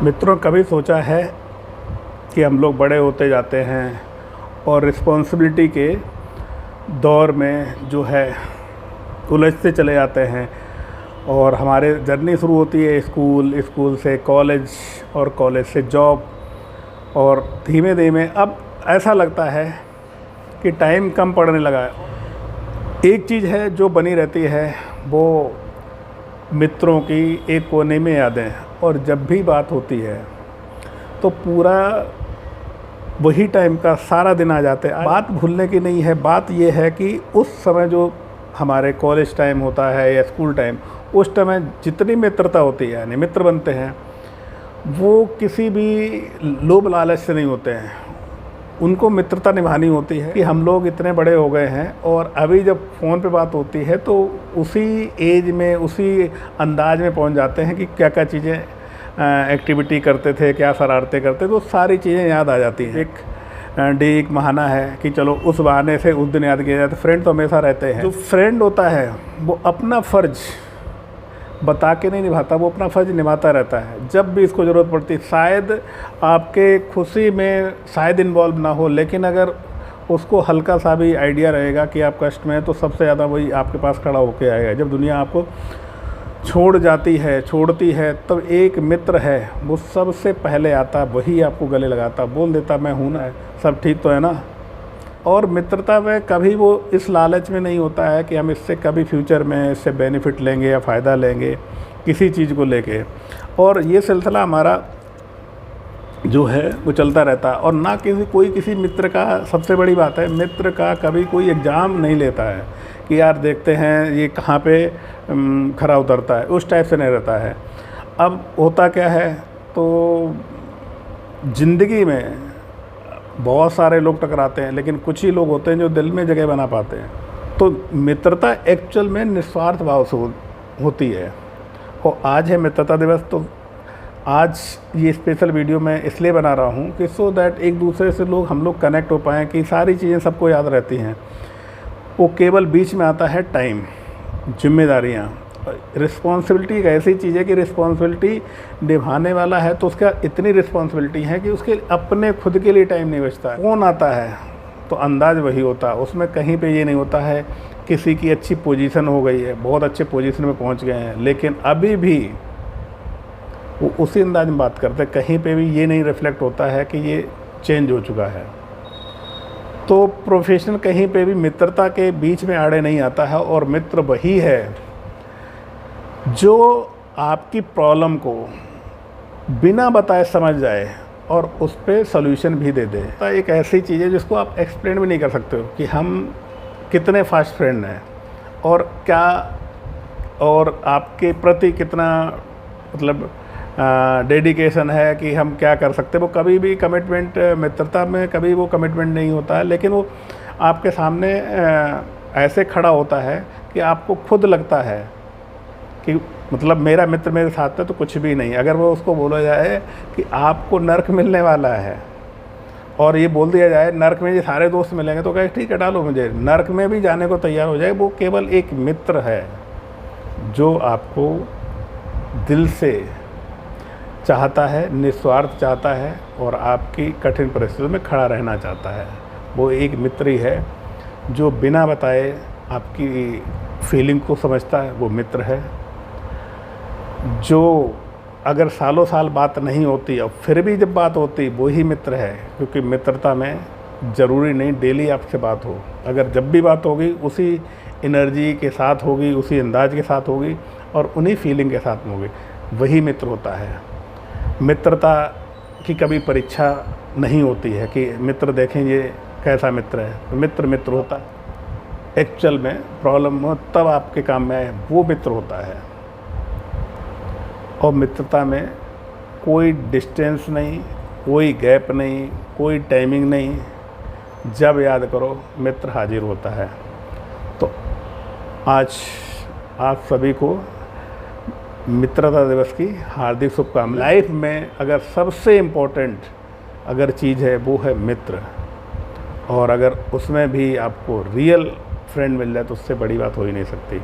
मित्रों, कभी सोचा है कि हम लोग बड़े होते जाते हैं और रिस्पॉन्सिबिलिटी के दौर में जो है उलझते चले जाते हैं और हमारे जर्नी शुरू होती है स्कूल से कॉलेज और कॉलेज से जॉब, और धीमे धीमे अब ऐसा लगता है कि टाइम कम पड़ने लगा है। एक चीज़ है जो बनी रहती है, वो मित्रों की एक कोने में यादें, और जब भी बात होती है तो पूरा वही टाइम का सारा दिन आ जाते हैं। बात भूलने की नहीं है, बात ये है कि उस समय जो हमारे कॉलेज टाइम होता है या स्कूल टाइम, उस समय जितनी मित्रता होती है, यानी मित्र बनते हैं, वो किसी भी लोभ लालच से नहीं होते हैं। उनको मित्रता निभानी होती है कि हम लोग इतने बड़े हो गए हैं और अभी जब फ़ोन पे बात होती है तो उसी एज में, उसी अंदाज में पहुंच जाते हैं कि क्या क्या चीज़ें एक्टिविटी करते थे, क्या शरारतें करते थे, तो सारी चीज़ें याद आ जाती हैं। एक बहाना है कि चलो उस बहाने से उस दिन याद किया जाए। तो फ्रेंड तो हमेशा रहते हैं। जो फ्रेंड होता है वो अपना फ़र्ज़ बता के नहीं निभाता, वो अपना फ़र्ज़ निभाता रहता है जब भी इसको ज़रूरत पड़ती है। शायद आपके खुशी में शायद इन्वॉल्व ना हो, लेकिन अगर उसको हल्का सा भी आइडिया रहेगा कि आप कष्ट में हैं, तो सबसे ज़्यादा वही आपके पास खड़ा होके आएगा। जब दुनिया आपको छोड़ती है, तब एक मित्र है वो सबसे पहले आता, वही आपको गले लगाता, बोल देता मैं हूँ ना, सब ठीक तो है ना। और मित्रता में कभी वो इस लालच में नहीं होता है कि हम इससे कभी फ्यूचर में इससे बेनिफिट लेंगे या फ़ायदा लेंगे किसी चीज़ को लेके, और ये सिलसिला हमारा जो है वो चलता रहता है। और ना कोई किसी मित्र का, सबसे बड़ी बात है, मित्र का कभी कोई एग्ज़ाम नहीं लेता है कि यार देखते हैं ये कहाँ पे खरा उतरता है, उस टाइप से नहीं रहता है। अब होता क्या है, तो ज़िंदगी में बहुत सारे लोग टकराते हैं, लेकिन कुछ ही लोग होते हैं जो दिल में जगह बना पाते हैं। तो मित्रता एक्चुअल में निस्वार्थ भाव से होती है। और आज है मित्रता दिवस, तो आज ये स्पेशल वीडियो मैं इसलिए बना रहा हूँ कि सो दैट एक दूसरे से हम लोग कनेक्ट हो पाएँ, कि सारी चीज़ें सबको याद रहती हैं। वो केवल बीच में आता है टाइम, जिम्मेदारियाँ। रिस्पॉन्सिबिलिटी एक ऐसी चीज़ है कि रिस्पॉन्सिबिलिटी निभाने वाला है तो उसका इतनी रिस्पॉन्सिबिलिटी है कि उसके अपने खुद के लिए टाइम नहीं बचता है। फ़ोन आता है तो अंदाज़ वही होता है, उसमें कहीं पे ये नहीं होता है किसी की अच्छी पोजीशन हो गई है, बहुत अच्छे पोजीशन में पहुंच गए हैं, लेकिन अभी भी वो उसी अंदाज में बात करते हैं। कहीं पे भी ये नहीं रिफ्लेक्ट होता है कि ये चेंज हो चुका है। तो प्रोफेशन कहीं पे भी मित्रता के बीच में आड़े नहीं आता है। और मित्र वही है जो आपकी प्रॉब्लम को बिना बताए समझ जाए और उस पर सॉल्यूशन भी दे दे। तो एक ऐसी चीज़ है जिसको आप एक्सप्लेन भी नहीं कर सकते हो कि हम कितने फास्ट फ्रेंड हैं और क्या, और आपके प्रति कितना मतलब डेडिकेशन है कि हम क्या कर सकते हैं। वो कभी भी कमिटमेंट, मित्रता में कभी वो कमिटमेंट नहीं होता है, लेकिन वो आपके सामने ऐसे खड़ा होता है कि आपको खुद लगता है कि मतलब मेरा मित्र मेरे साथ है तो कुछ भी नहीं। अगर वो उसको बोला जाए कि आपको नर्क मिलने वाला है और ये बोल दिया जाए नर्क में ये सारे दोस्त मिलेंगे, तो कहे ठीक है डालो मुझे, नर्क में भी जाने को तैयार हो जाए। वो केवल एक मित्र है जो आपको दिल से चाहता है, निस्वार्थ चाहता है और आपकी कठिन परिस्थितियों में खड़ा रहना चाहता है। वो एक मित्र ही है जो बिना बताए आपकी फीलिंग को समझता है, वो मित्र है। जो अगर सालों साल बात नहीं होती और फिर भी जब बात होती, वो ही मित्र है। क्योंकि मित्रता में ज़रूरी नहीं डेली आपसे बात हो, अगर जब भी बात होगी उसी एनर्जी के साथ होगी, उसी अंदाज के साथ होगी और उन्हीं फीलिंग के साथ होगी, वही मित्र होता है। मित्रता की कभी परीक्षा नहीं होती है कि मित्र देखें ये कैसा मित्र है। मित्र मित्र होता है। एक्चुअल में प्रॉब्लम हो तब आपके काम में आए, वो मित्र होता है। और मित्रता में कोई डिस्टेंस नहीं, कोई गैप नहीं, कोई टाइमिंग नहीं, जब याद करो मित्र हाजिर होता है। तो आज आप सभी को मित्रता दिवस की हार्दिक शुभकामनाएं। लाइफ में अगर सबसे इम्पोर्टेंट अगर चीज़ है वो है मित्र, और अगर उसमें भी आपको रियल फ्रेंड मिल जाए तो उससे बड़ी बात हो ही नहीं सकती।